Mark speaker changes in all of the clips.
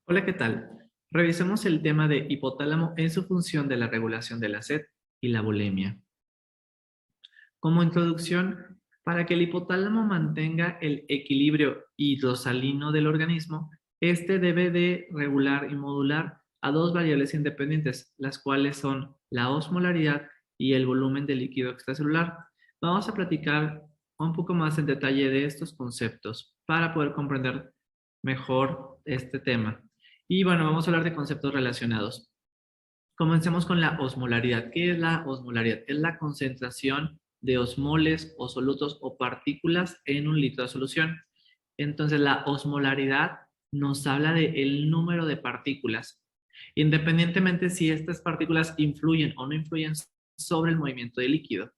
Speaker 1: Hola, ¿qué tal? Revisemos el tema de hipotálamo en su función de la regulación de la sed y la bulimia. Como introducción, para que el hipotálamo mantenga el equilibrio hidrosalino del organismo, este debe de regular y modular a dos variables independientes, las cuales son la osmolaridad y el volumen de líquido extracelular. Vamos a platicar un poco más en detalle de estos conceptos para poder comprender mejor este tema. Y bueno, vamos a hablar de conceptos relacionados. Comencemos con la osmolaridad. ¿Qué es la osmolaridad? Es la concentración de osmoles o solutos o partículas en un litro de solución. Entonces, la osmolaridad nos habla del número de partículas, independientemente si estas partículas influyen o no influyen sobre el movimiento del líquido.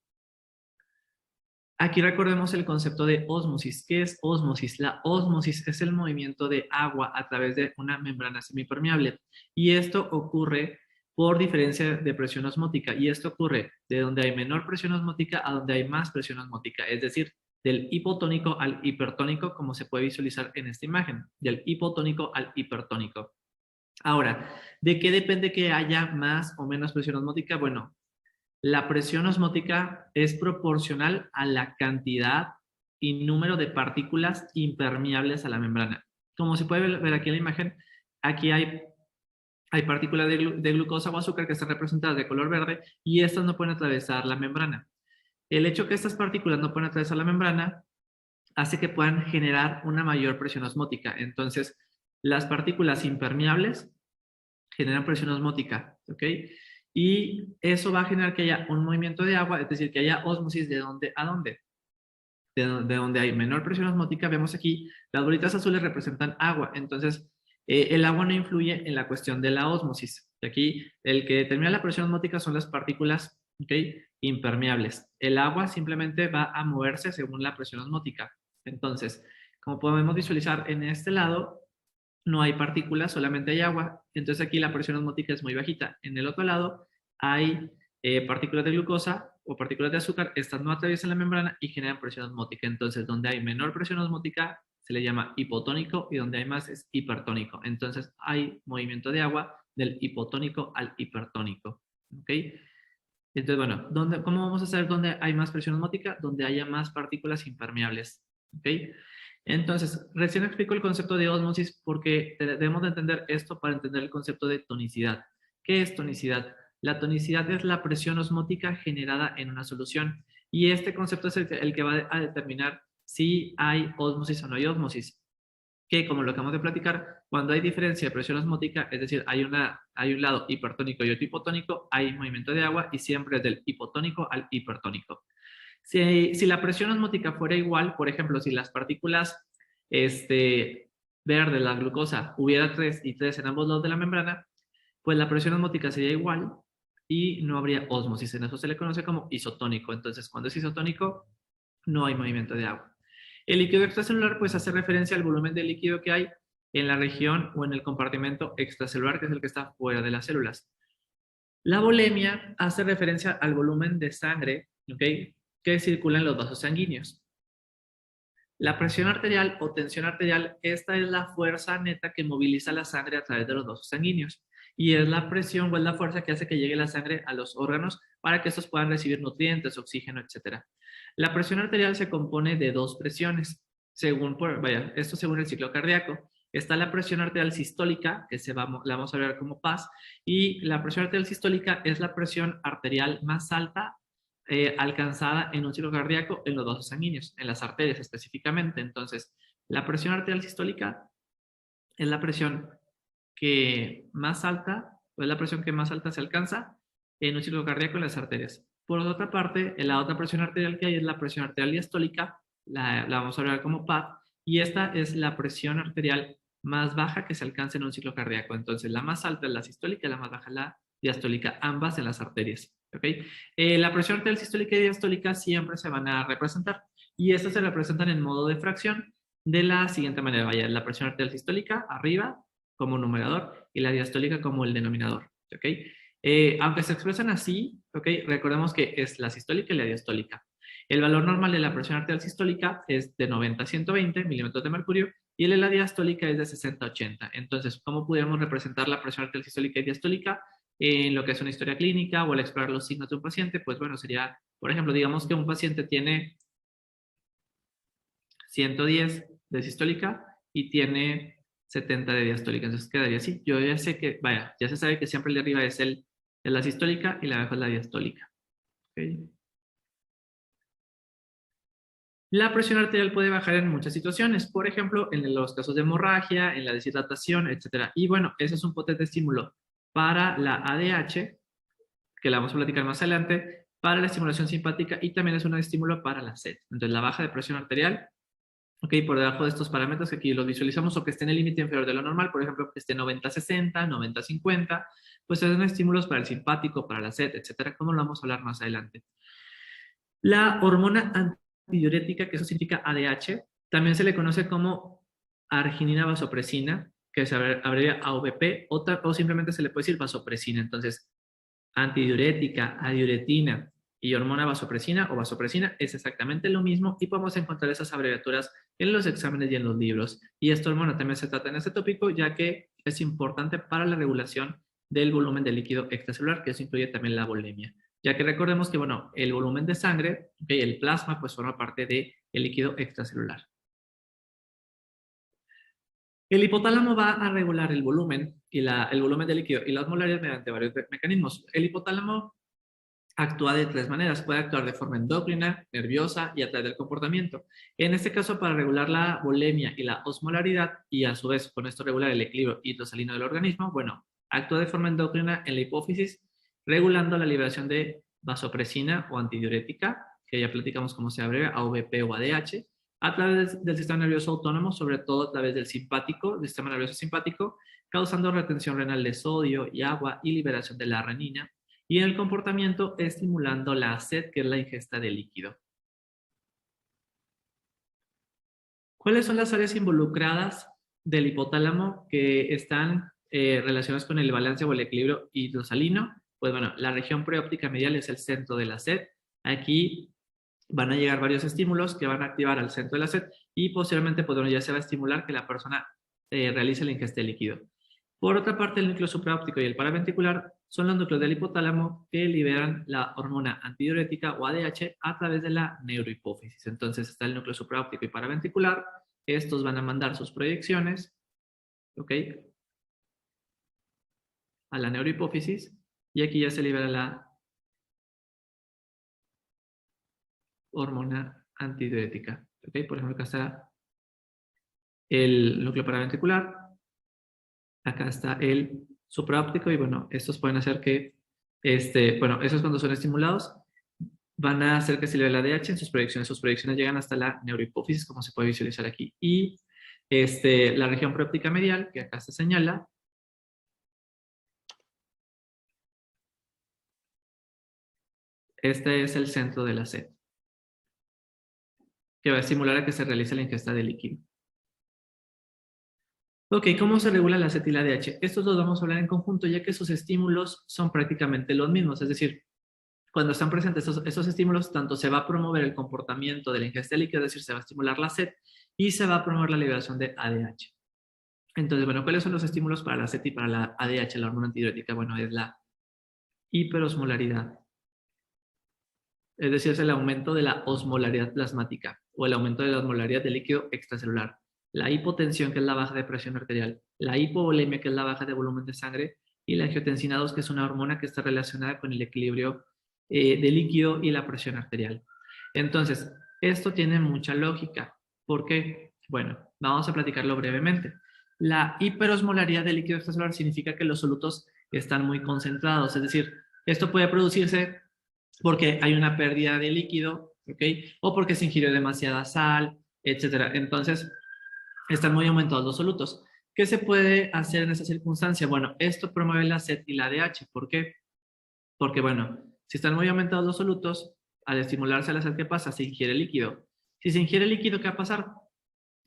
Speaker 1: Aquí recordemos el concepto de ósmosis. ¿Qué es ósmosis? La ósmosis es el movimiento de agua a través de una membrana semipermeable. Y esto ocurre por diferencia de presión osmótica. Y esto ocurre de donde hay menor presión osmótica a donde hay más presión osmótica. Es decir, del hipotónico al hipertónico, como se puede visualizar en esta imagen. Del hipotónico al hipertónico. Ahora, ¿de qué depende que haya más o menos presión osmótica? Bueno, la presión osmótica es proporcional a la cantidad y número de partículas impermeables a la membrana. Como se puede ver aquí en la imagen, aquí hay partículas de glucosa o azúcar que están representadas de color verde y estas no pueden atravesar la membrana. El hecho que estas partículas no pueden atravesar la membrana hace que puedan generar una mayor presión osmótica. Entonces, las partículas impermeables generan presión osmótica, ¿ok? Y eso va a generar que haya un movimiento de agua, es decir, que haya ósmosis de dónde a dónde. De donde hay menor presión osmótica, vemos aquí, las bolitas azules representan agua, entonces el agua no influye en la cuestión de la ósmosis. Aquí el que determina la presión osmótica son las partículas, ¿ok? Impermeables. El agua simplemente va a moverse según la presión osmótica. Entonces, como podemos visualizar en este lado, no hay partículas, solamente hay agua. Entonces aquí la presión osmótica es muy bajita. En el otro lado hay partículas de glucosa o partículas de azúcar. Estas no atraviesan la membrana y generan presión osmótica. Entonces donde hay menor presión osmótica se le llama hipotónico y donde hay más es hipertónico. Entonces hay movimiento de agua del hipotónico al hipertónico. ¿Ok? Entonces, bueno, ¿cómo vamos a saber dónde hay más presión osmótica? Donde haya más partículas impermeables. ¿Ok? Entonces, recién explico el concepto de ósmosis porque debemos de entender esto para entender el concepto de tonicidad. ¿Qué es tonicidad? La tonicidad es la presión osmótica generada en una solución y este concepto es el que va a determinar si hay ósmosis o no hay ósmosis. Que como lo acabamos de platicar, cuando hay diferencia de presión osmótica, es decir, hay un lado hipertónico y otro hipotónico, hay movimiento de agua y siempre es del hipotónico al hipertónico. Si la presión osmótica fuera igual, por ejemplo, si las partículas verdes, la glucosa, hubiera 3 y 3 en ambos lados de la membrana, pues la presión osmótica sería igual y no habría ósmosis. En eso se le conoce como isotónico. Entonces, cuando es isotónico, no hay movimiento de agua. El líquido extracelular pues hace referencia al volumen de líquido que hay en la región o en el compartimento extracelular, que es el que está fuera de las células. La volemia hace referencia al volumen de sangre, ¿ok?, que circula en los vasos sanguíneos. La presión arterial o tensión arterial, esta es la fuerza neta que moviliza la sangre a través de los vasos sanguíneos y es la presión o es la fuerza que hace que llegue la sangre a los órganos para que estos puedan recibir nutrientes, oxígeno, etc. La presión arterial se compone de dos presiones, esto según el ciclo cardíaco. Está la presión arterial sistólica, que la vamos a ver como paz, y la presión arterial sistólica es la presión arterial más alta alcanzada en un ciclo cardíaco en los vasos sanguíneos, en las arterias específicamente. Entonces, la presión arterial sistólica es la presión que más alta, o es la presión que más alta se alcanza en un ciclo cardíaco en las arterias. Por otra parte, la otra presión arterial que hay es la presión arterial diastólica, la vamos a hablar como PAD, y esta es la presión arterial más baja que se alcanza en un ciclo cardíaco. Entonces, la más alta es la sistólica y la más baja es la diastólica, ambas en las arterias. ¿Okay? La presión arterial sistólica y diastólica siempre se van a representar y estas se representan en modo de fracción de la siguiente manera. Vaya, la presión arterial sistólica arriba como numerador y la diastólica como el denominador. ¿Okay? Aunque se expresan así, ¿okay?, recordemos que es la sistólica y la diastólica. El valor normal de la presión arterial sistólica es de 90 a 120 milímetros de mercurio y la diastólica es de 60-80. Entonces, ¿cómo pudiéramos representar la presión arterial sistólica y diastólica en lo que es una historia clínica o al explorar los signos de un paciente? Pues bueno, sería, por ejemplo, digamos que un paciente tiene 110 de sistólica y tiene 70 de diastólica. Entonces quedaría así. Yo ya sé que, vaya, ya se sabe que siempre el de arriba es la sistólica y la de abajo es la diastólica. ¿Okay? La presión arterial puede bajar en muchas situaciones, por ejemplo, en los casos de hemorragia, en la deshidratación, etc. Y bueno, ese es un potente estímulo para la ADH, que la vamos a platicar más adelante, para la estimulación simpática y también es un estímulo para la sed. Entonces, la baja de presión arterial, ok, por debajo de estos parámetros que aquí los visualizamos o que esté en el límite inferior de lo normal, por ejemplo, que esté 90-60, 90-50, pues son estímulos para el simpático, para la sed, etcétera, como lo vamos a hablar más adelante. La hormona antidiurética, que eso significa ADH, también se le conoce como arginina vasopresina, que se abrevia AVP, o simplemente se le puede decir vasopresina. Entonces, antidiurética, adiuretina y hormona vasopresina o vasopresina es exactamente lo mismo y podemos encontrar esas abreviaturas en los exámenes y en los libros. Y esta hormona también se trata en este tópico, ya que es importante para la regulación del volumen de líquido extracelular, que eso incluye también la volemia. Ya que recordemos que, bueno, el volumen de sangre, okay, el plasma, pues forma parte del líquido extracelular. El hipotálamo va a regular el volumen el volumen de líquido y la osmolaridad mediante varios mecanismos. El hipotálamo actúa de tres maneras. Puede actuar de forma endocrina, nerviosa y a través del comportamiento. En este caso, para regular la volemia y la osmolaridad y a su vez con esto regular el equilibrio hidrosalino del organismo, bueno, actúa de forma endocrina en la hipófisis, regulando la liberación de vasopresina o antidiurética, que ya platicamos cómo se abrevia, AVP o ADH, a través del sistema nervioso autónomo, sobre todo a través del simpático, del sistema nervioso simpático, causando retención renal de sodio y agua y liberación de la renina, y en el comportamiento estimulando la sed, que es la ingesta de líquido. ¿Cuáles son las áreas involucradas del hipotálamo que están relacionadas con el balance o el equilibrio hidrosalino? Pues bueno, la región preóptica medial es el centro de la sed. Aquí van a llegar varios estímulos que van a activar al centro de la sed y posteriormente pues, bueno, ya se va a estimular que la persona realice la ingesta de líquido. Por otra parte, el núcleo supraóptico y el paraventricular son los núcleos del hipotálamo que liberan la hormona antidiurética o ADH a través de la neurohipófisis. Entonces está el núcleo supraóptico y paraventricular. Estos van a mandar sus proyecciones, ¿ok? A la neurohipófisis y aquí ya se libera la hormona antidiurética, ¿ok? Por ejemplo, acá está el núcleo paraventricular, acá está el supraóptico y bueno, estos pueden hacer que, bueno, esos cuando son estimulados van a hacer que se libere la ADH en sus proyecciones llegan hasta la neurohipófisis, como se puede visualizar aquí, y la región preóptica medial, que acá se señala, este es el centro de la sed, que va a estimular a que se realice la ingesta de líquido. Ok, ¿cómo se regula la acetil ADH? Estos los vamos a hablar en conjunto, ya que sus estímulos son prácticamente los mismos, es decir, cuando están presentes esos estímulos, tanto se va a promover el comportamiento de la ingesta de líquido, es decir, se va a estimular la sed y se va a promover la liberación de ADH. Entonces, bueno, ¿cuáles son los estímulos para la sed y para la ADH, la hormona antidiurética? Bueno, es la hiperosmolaridad, es decir, es el aumento de la osmolaridad plasmática o el aumento de la osmolaridad del líquido extracelular. La hipotensión, que es la baja de presión arterial, la hipovolemia, que es la baja de volumen de sangre, y la angiotensina 2, que es una hormona que está relacionada con el equilibrio de líquido y la presión arterial. Entonces, esto tiene mucha lógica. ¿Por qué? Bueno, vamos a platicarlo brevemente. La hiperosmolaridad del líquido extracelular significa que los solutos están muy concentrados, es decir, esto puede producirse porque hay una pérdida de líquido, ¿ok? O porque se ingirió demasiada sal, etcétera. Entonces, están muy aumentados los solutos. ¿Qué se puede hacer en esa circunstancia? Bueno, esto promueve la sed y la ADH. ¿Por qué? Porque, bueno, si están muy aumentados los solutos, al estimularse la sed, ¿qué pasa? Se ingiere líquido. Si se ingiere líquido, ¿qué va a pasar?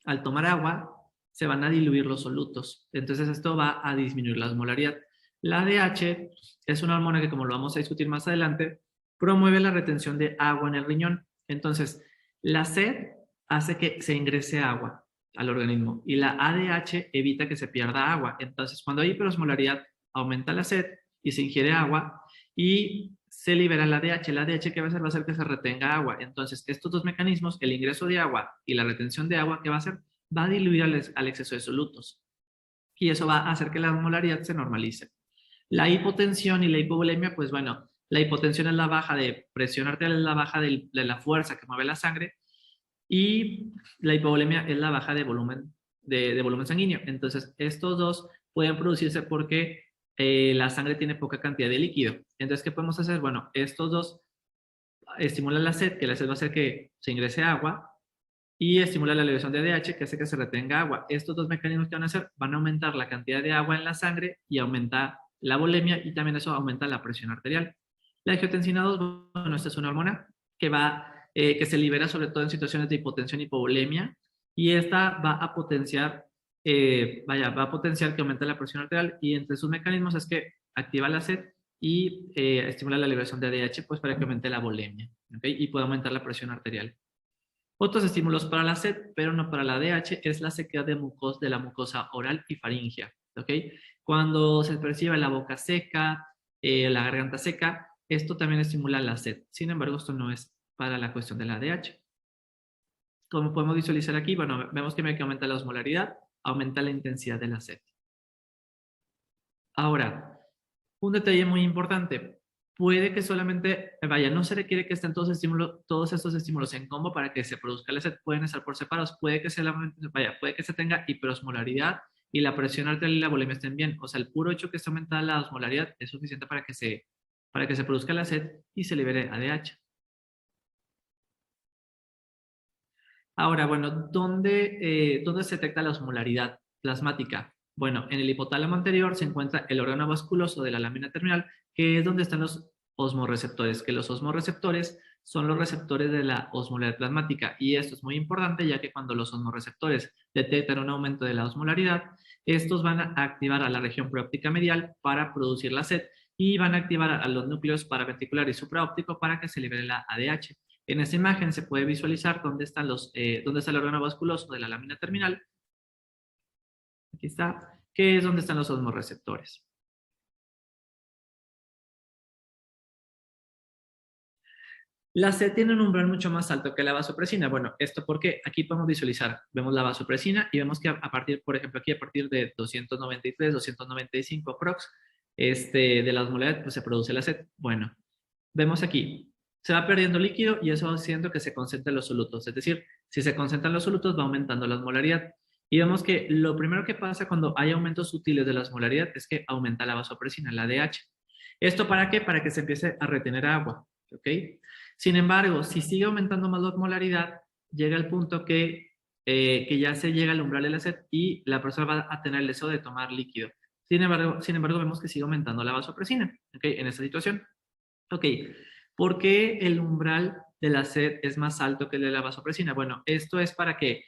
Speaker 1: Al tomar agua, se van a diluir los solutos. Entonces, esto va a disminuir la osmolaridad. La ADH es una hormona que, como lo vamos a discutir más adelante, promueve la retención de agua en el riñón. Entonces, la sed hace que se ingrese agua. al organismo y la ADH evita que se pierda agua. Entonces, cuando hay hiperosmolaridad, aumenta la sed y se ingiere agua y se libera la ADH. La ADH, ¿qué va a hacer? Va a hacer que se retenga agua. Entonces, estos dos mecanismos, el ingreso de agua y la retención de agua, ¿qué va a hacer? Va a diluir al exceso de solutos y eso va a hacer que la osmolaridad se normalice. La hipotensión y la hipovolemia, pues bueno, la hipotensión es la baja de presión arterial, es la baja de la fuerza que mueve la sangre y la hipovolemia es la baja de volumen sanguíneo. Entonces, estos dos pueden producirse porque la sangre tiene poca cantidad de líquido. Entonces, ¿qué podemos hacer? Bueno, estos dos estimulan la sed, que la sed va a hacer que se ingrese agua, y estimula la liberación de ADH, que hace que se retenga agua. Estos dos mecanismos que van a hacer van a aumentar la cantidad de agua en la sangre y aumenta la volemia y también eso aumenta la presión arterial. La angiotensina 2, bueno, esta es una hormona que se libera sobre todo en situaciones de hipotensión y hipovolemia y esta va a potenciar, va a potenciar que aumente la presión arterial y entre sus mecanismos es que activa la sed y estimula la liberación de ADH pues para que aumente la volemia, ¿okay? Y pueda aumentar la presión arterial. Otros estímulos para la sed, pero no para la ADH, es la sequedad de la mucosa oral y faringea. ¿Ok? Cuando se percibe la boca seca, la garganta seca, esto también estimula la sed. Sin embargo, esto no es para la cuestión de la ADH. Como podemos visualizar aquí, bueno, vemos que aumenta la osmolaridad, aumenta la intensidad de la sed. Ahora, un detalle muy importante. Puede que solamente, no se requiere que estén todos estos estímulos en combo para que se produzca la sed, pueden estar por separados. Puede que puede que se tenga hiperosmolaridad y la presión arterial y la volemia estén bien. O sea, el puro hecho que esté aumentada la osmolaridad es suficiente para que se produzca la sed y se libere ADH. Ahora, bueno, ¿dónde se detecta la osmolaridad plasmática? Bueno, en el hipotálamo anterior se encuentra el órgano vasculoso de la lámina terminal, que es donde están los osmorreceptores, que los osmorreceptores son los receptores de la osmolaridad plasmática. Y esto es muy importante, ya que cuando los osmorreceptores detectan un aumento de la osmolaridad, estos van a activar a la región preóptica medial para producir la sed y van a activar a los núcleos paraventricular y supraóptico para que se libere la ADH. En esta imagen se puede visualizar dónde está el órgano vasculoso de la lámina terminal. Aquí está, que es donde están los osmorreceptores. La C tiene un umbral mucho más alto que la vasopresina. Bueno, ¿esto por qué? Aquí podemos visualizar, vemos la vasopresina y vemos que a partir, por ejemplo, aquí a partir de 293, 295 prox de la osmolaridad, pues se produce la C. Bueno, vemos aquí, se va perdiendo líquido y eso va haciendo que se concentren los solutos. Es decir, si se concentran los solutos, va aumentando la osmolaridad. Y vemos que lo primero que pasa cuando hay aumentos sutiles de la osmolaridad es que aumenta la vasopresina, la ADH. ¿Esto para qué? Para que se empiece a retener agua. ¿Ok? Sin embargo, si sigue aumentando más la osmolaridad, llega el punto que ya se llega al umbral de la sed y la persona va a tener el deseo de tomar líquido. Sin embargo, vemos que sigue aumentando la vasopresina, ¿ok? En esta situación. Ok, ¿por qué el umbral de la sed es más alto que el de la vasopresina? Bueno, esto es para que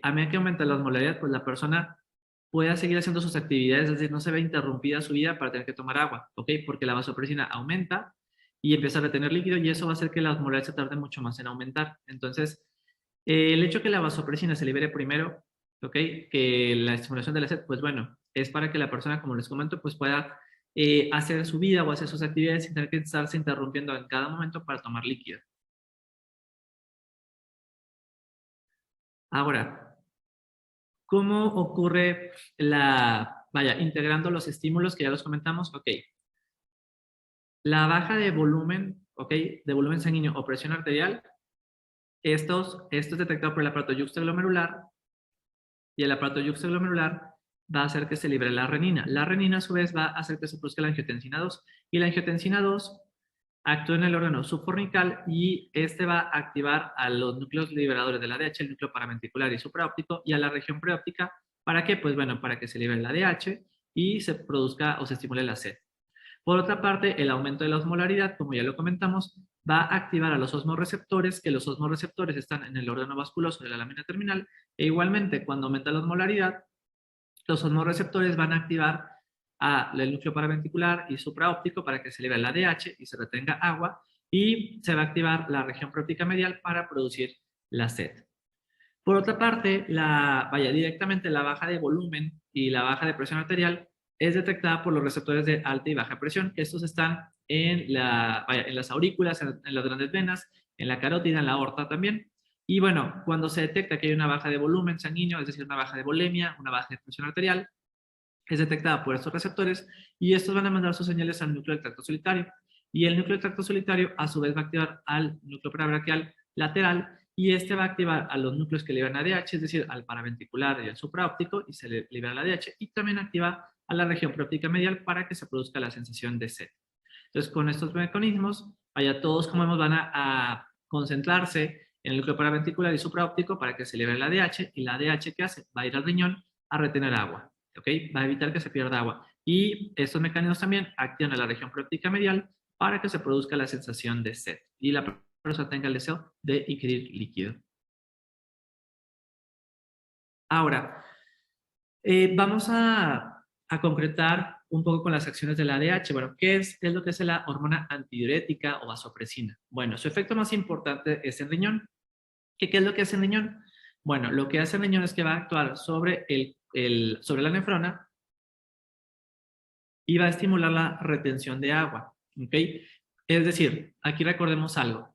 Speaker 1: a medida que aumenta la osmolaridad, pues la persona pueda seguir haciendo sus actividades, es decir, no se ve interrumpida su vida para tener que tomar agua, ¿ok? Porque la vasopresina aumenta y empieza a retener líquido y eso va a hacer que la osmolaridad se tarde mucho más en aumentar. Entonces, el hecho que la vasopresina se libere primero, ¿ok? Que la estimulación de la sed, pues bueno, es para que la persona, como les comento, pues pueda hacer su vida o hacer sus actividades sin tener que estarse interrumpiendo en cada momento para tomar líquido. Ahora, ¿cómo ocurre integrando los estímulos que ya los comentamos? Ok, la baja de volumen, ok, de volumen sanguíneo o presión arterial, esto es detectado por el aparato yuxtaglomerular y el aparato yuxtaglomerular va a hacer que se libere la renina. La renina a su vez va a hacer que se produzca la angiotensina 2 y la angiotensina 2 actúa en el órgano subfornical y este va a activar a los núcleos liberadores de la ADH, el núcleo paraventricular y supraóptico y a la región preóptica. ¿Para qué? Pues bueno, para que se libere la ADH y se produzca o se estimule la sed. Por otra parte, el aumento de la osmolaridad, como ya lo comentamos, va a activar a los osmorreceptores, que los osmorreceptores están en el órgano vasculoso de la lámina terminal, e igualmente cuando aumenta la osmolaridad, los osmorreceptores van a activar el núcleo paraventricular y supraóptico para que se libere el ADH y se retenga agua, y se va a activar la región preóptica medial para producir la sed. Por otra parte, directamente la baja de volumen y la baja de presión arterial es detectada por los receptores de alta y baja presión, que estos están en las aurículas, en las grandes venas, en la carótida, en la aorta también. Y bueno, cuando se detecta que hay una baja de volumen sanguíneo, es decir, una baja de volemia, una baja de presión arterial, es detectada por estos receptores y estos van a mandar sus señales al núcleo del tracto solitario. Y el núcleo del tracto solitario a su vez va a activar al núcleo parabraquial lateral y este va a activar a los núcleos que liberan ADH, es decir, al paraventricular y al supraóptico y se le libera el ADH y también activa a la región preóptica medial para que se produzca la sensación de sed. Entonces, con estos mecanismos, todos, como vemos, van a concentrarse en el núcleo paraventricular y supraóptico para que se libere el ADH y la ADH, ¿qué hace? Va a ir al riñón a retener agua. ¿Ok? Va a evitar que se pierda agua. Y estos mecanismos también activan a la región preóptica medial para que se produzca la sensación de sed y la persona tenga el deseo de ingerir líquido. Ahora, vamos a concretar un poco con las acciones del ADH. Bueno, ¿qué es lo que es la hormona antidiurética o vasopresina? Bueno, su efecto más importante es en riñón. ¿Qué es lo que hace el riñón? Bueno, lo que hace el riñón es que va a actuar sobre, sobre la nefrona y va a estimular la retención de agua. ¿Ok? Es decir, aquí recordemos algo.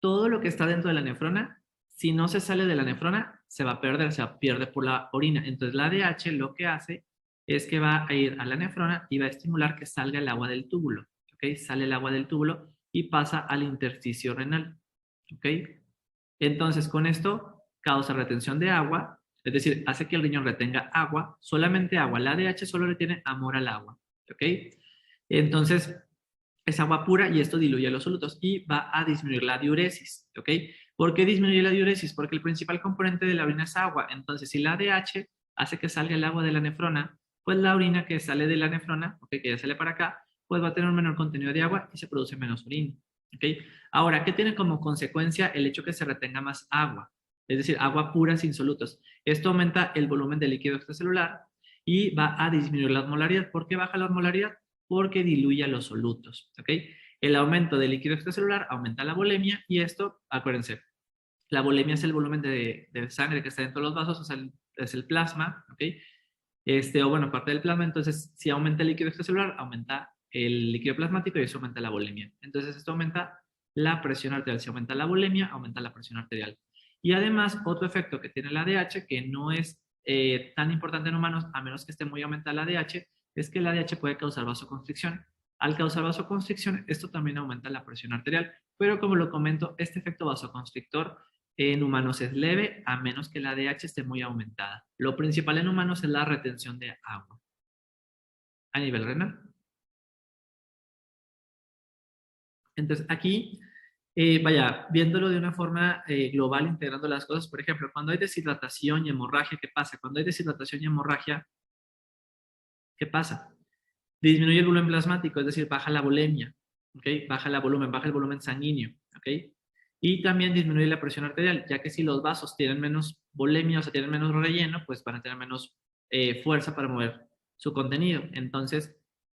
Speaker 1: Todo lo que está dentro de la nefrona, si no se sale de la nefrona, se va a perder, se pierde por la orina. Entonces la ADH lo que hace es que va a ir a la nefrona y va a estimular que salga el agua del túbulo. ¿Ok? Sale el agua del túbulo y pasa al intersticio renal. ¿Ok? Entonces con esto causa retención de agua, es decir, hace que el riñón retenga agua, solamente agua. La ADH solo le tiene amor al agua. ¿Ok? Entonces, es agua pura y esto diluye los solutos y va a disminuir la diuresis, ¿ok? ¿Por qué disminuye la diuresis? Porque el principal componente de la orina es agua. Entonces, si la ADH hace que salga el agua de la nefrona, pues la orina que sale de la nefrona, ¿ok? Que ya sale para acá, pues va a tener un menor contenido de agua y se produce menos orina, ¿ok? Ahora, ¿qué tiene como consecuencia el hecho que se retenga más agua? Es decir, agua pura sin solutos. Esto aumenta el volumen de líquido extracelular y va a disminuir la osmolaridad. ¿Por qué baja la osmolaridad? Porque diluye los solutos, ¿ok? El aumento del líquido extracelular aumenta la volemia y esto, acuérdense, la volemia es el volumen de sangre que está dentro de los vasos, o sea, es el plasma, ¿ok? O bueno, parte del plasma, entonces si aumenta el líquido extracelular, aumenta el líquido plasmático y eso aumenta la volemia. Entonces esto aumenta la presión arterial. Si aumenta la volemia, aumenta la presión arterial. Y además, otro efecto que tiene el ADH, que no es tan importante en humanos, a menos que esté muy aumentada el ADH, es que el ADH puede causar vasoconstricción. Al causar vasoconstricción, esto también aumenta la presión arterial, pero como lo comento, este efecto vasoconstrictor en humanos es leve, a menos que la ADH esté muy aumentada. Lo principal en humanos es la retención de agua a nivel renal. Entonces, aquí, viéndolo de una forma global, integrando las cosas, por ejemplo, cuando hay deshidratación y hemorragia, ¿qué pasa? Cuando hay deshidratación y hemorragia, ¿qué pasa? Disminuye el volumen plasmático, es decir, baja la volemia, ¿ok? Baja el volumen sanguíneo, ¿ok? Y también disminuye la presión arterial, ya que si los vasos tienen menos volemia, o sea, tienen menos relleno, pues van a tener menos fuerza para mover su contenido. Entonces,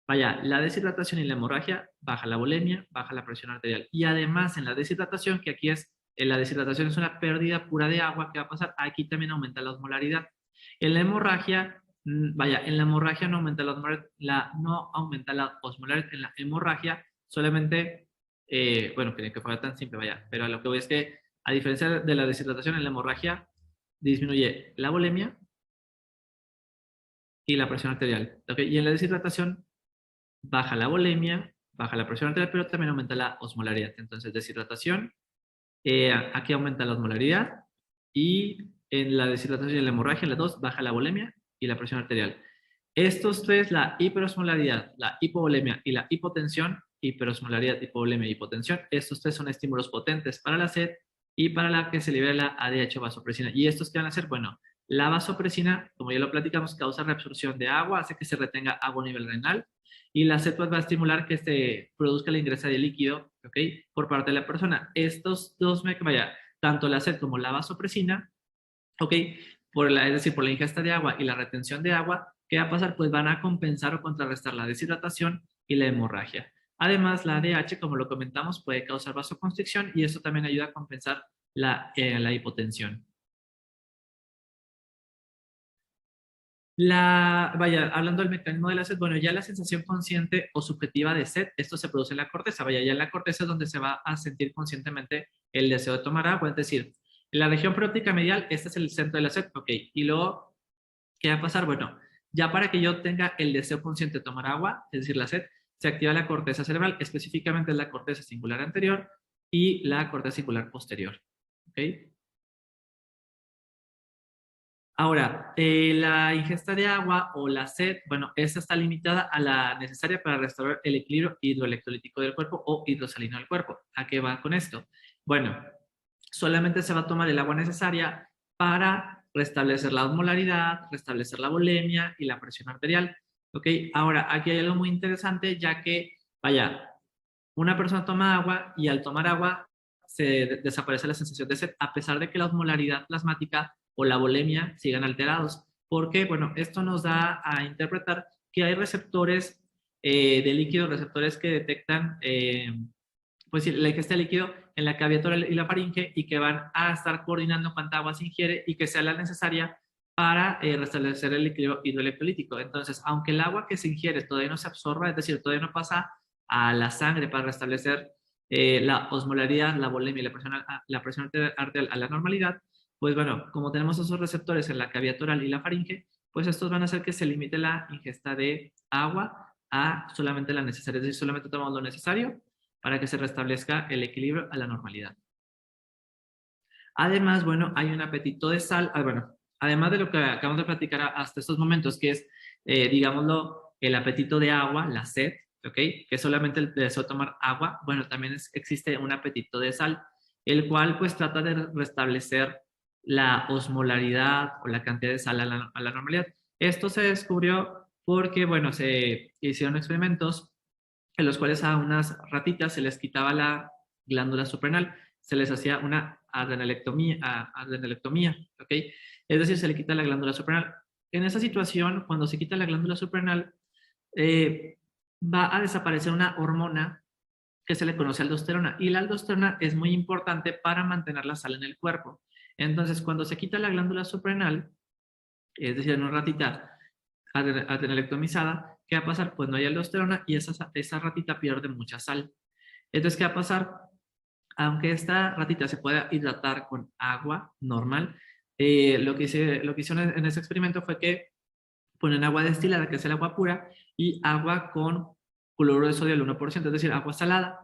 Speaker 1: la deshidratación y la hemorragia baja la volemia, baja la presión arterial. Y además, en la deshidratación, que aquí la deshidratación es una pérdida pura de agua, ¿qué va a pasar? Aquí también aumenta la osmolaridad. En la hemorragia, en la hemorragia no aumenta la osmolaridad, en la hemorragia solamente, bueno, que fuera tan simple, pero a lo que voy es que, a diferencia de la deshidratación, en la hemorragia disminuye la volemia y la presión arterial, ¿ok? Y en la deshidratación baja la volemia, baja la presión arterial, pero también aumenta la osmolaridad. Entonces, deshidratación, aquí aumenta la osmolaridad y en la deshidratación y en la hemorragia, en las dos, baja la volemia y la presión arterial. Estos tres, la hiperosmolaridad, la hipovolemia y la hipotensión, hiperosmolaridad, hipovolemia y hipotensión, estos tres son estímulos potentes para la sed y para la que se libera la ADH vasopresina. ¿Y estos qué van a hacer? Bueno, la vasopresina, como ya lo platicamos, causa reabsorción de agua, hace que se retenga agua a nivel renal y la sed pues, va a estimular que se produzca la ingresa de líquido, ¿ok? Por parte de la persona. Estos dos, tanto la sed como la vasopresina, ¿ok? Es decir, por la ingesta de agua y la retención de agua, ¿qué va a pasar? Pues van a compensar o contrarrestar la deshidratación y la hemorragia. Además, la ADH, como lo comentamos, puede causar vasoconstricción y eso también ayuda a compensar la hipotensión. Vaya, hablando del mecanismo de la sed, bueno, ya la sensación consciente o subjetiva de sed, esto se produce en la corteza, vaya, ya en la corteza es donde se va a sentir conscientemente el deseo de tomar agua, es decir, en la región perióptica medial, este es el centro de la sed, ok, y luego, ¿qué va a pasar? Bueno, ya para que yo tenga el deseo consciente de tomar agua, es decir, la sed, se activa la corteza cerebral, específicamente la corteza singular anterior y la corteza singular posterior, ok. Ahora, la ingesta de agua o la sed, bueno, esta está limitada a la necesaria para restaurar el equilibrio hidroelectrolítico del cuerpo o hidrosalino del cuerpo. ¿A qué va con esto? Bueno, solamente se va a tomar el agua necesaria para restablecer la osmolaridad, restablecer la volemia y la presión arterial. ¿Ok? Ahora, aquí hay algo muy interesante, ya que, vaya, una persona toma agua y al tomar agua desaparece la sensación de sed, a pesar de que la osmolaridad plasmática o la volemia sigan alterados. Porque, bueno, esto nos da a interpretar que hay receptores de líquido, receptores que detectan pues sí, la ingesta de líquido en la cavidad oral y la faringe y que van a estar coordinando cuánta agua se ingiere y que sea la necesaria para restablecer el equilibrio hidroelectrolítico. Entonces, aunque el agua que se ingiere todavía no se absorba, es decir, todavía no pasa a la sangre para restablecer la osmolaridad, la volemia y la presión arterial a la normalidad, pues bueno, como tenemos esos receptores en la cavidad oral y la faringe, pues estos van a hacer que se limite la ingesta de agua a solamente la necesaria, es decir, solamente tomamos lo necesario para que se restablezca el equilibrio a la normalidad. Además, bueno, hay un apetito de sal, bueno, además de lo que acabamos de platicar hasta estos momentos, que es, digámoslo, el apetito de agua, la sed, ¿ok? Que es solamente el deseo de tomar agua, bueno, también existe un apetito de sal, el cual pues trata de restablecer la osmolaridad o la cantidad de sal a la normalidad. Esto se descubrió porque, bueno, se hicieron experimentos en los cuales a unas ratitas se les quitaba la glándula suprarrenal, se les hacía una adrenalectomía, ¿ok? Es decir, se le quita la glándula suprarrenal. En esa situación, cuando se quita la glándula suprarrenal, eh, va a desaparecer una hormona que se le conoce aldosterona, y la aldosterona es muy importante para mantener la sal en el cuerpo. Entonces, cuando se quita la glándula suprarrenal, es decir, en una ratita adrenalectomizada, ¿qué va a pasar? Pues no hay aldosterona y esa ratita pierde mucha sal. Entonces, ¿qué va a pasar? Aunque esta ratita se pueda hidratar con agua normal, lo que hicieron en ese experimento fue que ponen agua destilada, que es el agua pura, y agua con cloruro de sodio al 1%, es decir, agua salada.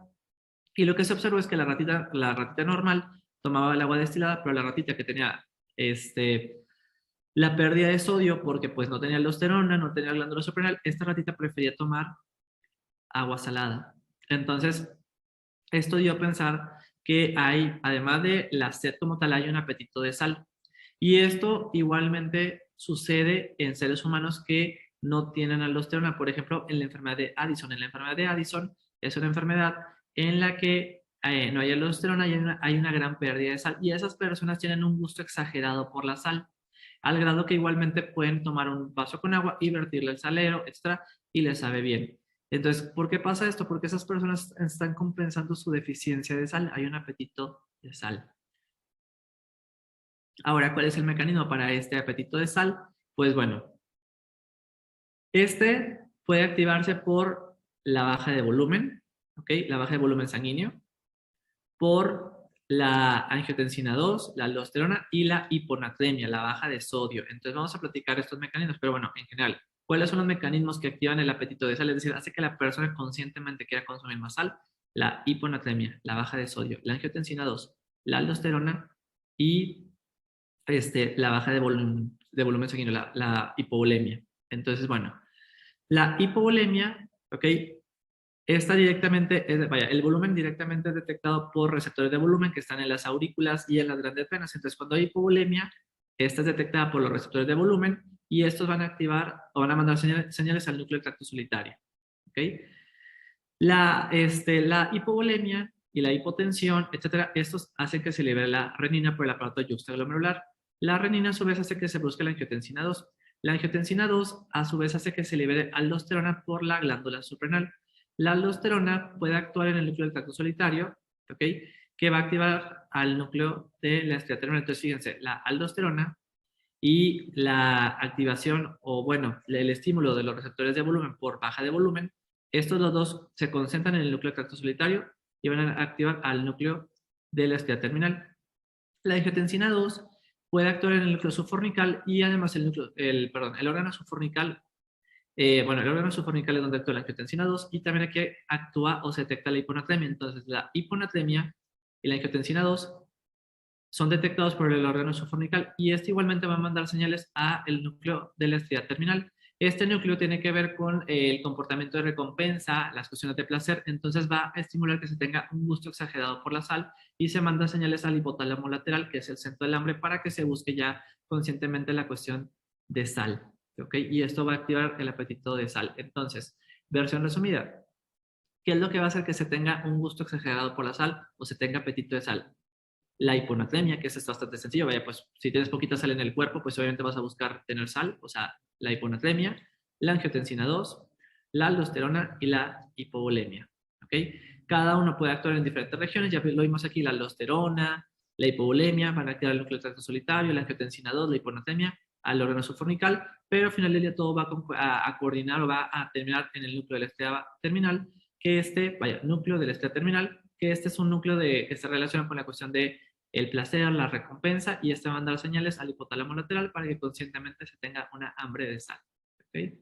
Speaker 1: Y lo que se observó es que la ratita normal tomaba el agua destilada, pero la ratita que tenía la pérdida de sodio, porque pues no tenía aldosterona, no tenía glándula suprarrenal, esta ratita prefería tomar agua salada. Entonces, esto dio a pensar que hay, además de la sed como tal, hay un apetito de sal. Y esto igualmente sucede en seres humanos que no tienen aldosterona. Por ejemplo, en la enfermedad de Addison. En la enfermedad de Addison es una enfermedad en la que no hay aldosterona y hay una gran pérdida de sal. Y esas personas tienen un gusto exagerado por la sal, al grado que igualmente pueden tomar un vaso con agua y vertirle el salero, etcétera, y les sabe bien. Entonces, ¿por qué pasa esto? Porque esas personas están compensando su deficiencia de sal. Hay un apetito de sal. Ahora, ¿cuál es el mecanismo para este apetito de sal? Pues bueno, este puede activarse por la baja de volumen, ¿ok? La baja de volumen sanguíneo, por la angiotensina 2, la aldosterona y la hiponatremia, la baja de sodio. Entonces vamos a platicar estos mecanismos, pero bueno, en general, ¿cuáles son los mecanismos que activan el apetito de sal? Es decir, hace que la persona conscientemente quiera consumir más sal. La hiponatremia, la baja de sodio, la angiotensina 2, la aldosterona y la baja de volumen sanguíneo, la hipovolemia. Entonces, bueno, la hipovolemia, ¿ok? Esta directamente, vaya, el volumen directamente es detectado por receptores de volumen que están en las aurículas y en las grandes venas. Entonces, cuando hay hipovolemia, esta es detectada por los receptores de volumen y estos van a activar o van a mandar señales al núcleo del tracto solitario. ¿Ok? La hipovolemia y la hipotensión, etcétera, estos hacen que se libere la renina por el aparato yuxtaglomerular. La renina a su vez hace que se produzca la angiotensina 2. La angiotensina 2 a su vez hace que se libere aldosterona por la glándula suprarrenal. La aldosterona puede actuar en el núcleo del tracto solitario, ¿ok? Que va a activar al núcleo de la estriaterona. Entonces, fíjense, la aldosterona y la activación o bueno, el estímulo de los receptores de volumen por baja de volumen, estos los dos se concentran en el núcleo del tracto solitario y van a activar al núcleo de la estriada terminal. La angiotensina 2 puede actuar en el núcleo subfornical y además el órgano subfornical, bueno, el órgano subfornical es donde actúa la angiotensina 2 y también aquí actúa o se detecta la hiponatremia. Entonces, la hiponatremia y la angiotensina 2 son detectados por el órgano subfornical y este igualmente va a mandar señales al núcleo de la estriada terminal. Este núcleo tiene que ver con el comportamiento de recompensa, las cuestiones de placer, entonces va a estimular que se tenga un gusto exagerado por la sal y se manda señales al hipotálamo lateral, que es el centro del hambre, para que se busque ya conscientemente la cuestión de sal. ¿Ok? Y esto va a activar el apetito de sal. Entonces, versión resumida, ¿qué es lo que va a hacer que se tenga un gusto exagerado por la sal o se tenga apetito de sal? La hiponatremia, que es bastante sencillo, vaya, pues si tienes poquita sal en el cuerpo, pues obviamente vas a buscar tener sal, o sea, la hiponatremia, la angiotensina 2, la aldosterona y la hipovolemia, ¿ok? Cada uno puede actuar en diferentes regiones, ya lo vimos aquí, la aldosterona, la hipovolemia, van a activar el núcleo del tracto solitario, la angiotensina 2, la hiponatremia, al órgano subfornical, pero al final del día todo va a coordinar o va a terminar en el núcleo de la estriada terminal, que núcleo de la estriada terminal, que este es un núcleo que se relaciona con la cuestión de el placer, la recompensa, y este va a dar señales al hipotálamo lateral para que conscientemente se tenga una hambre de sal. ¿Okay?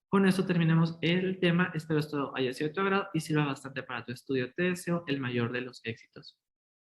Speaker 1: Con esto terminamos el tema. Espero esto haya sido de tu agrado y sirva bastante para tu estudio. Te deseo el mayor de los éxitos.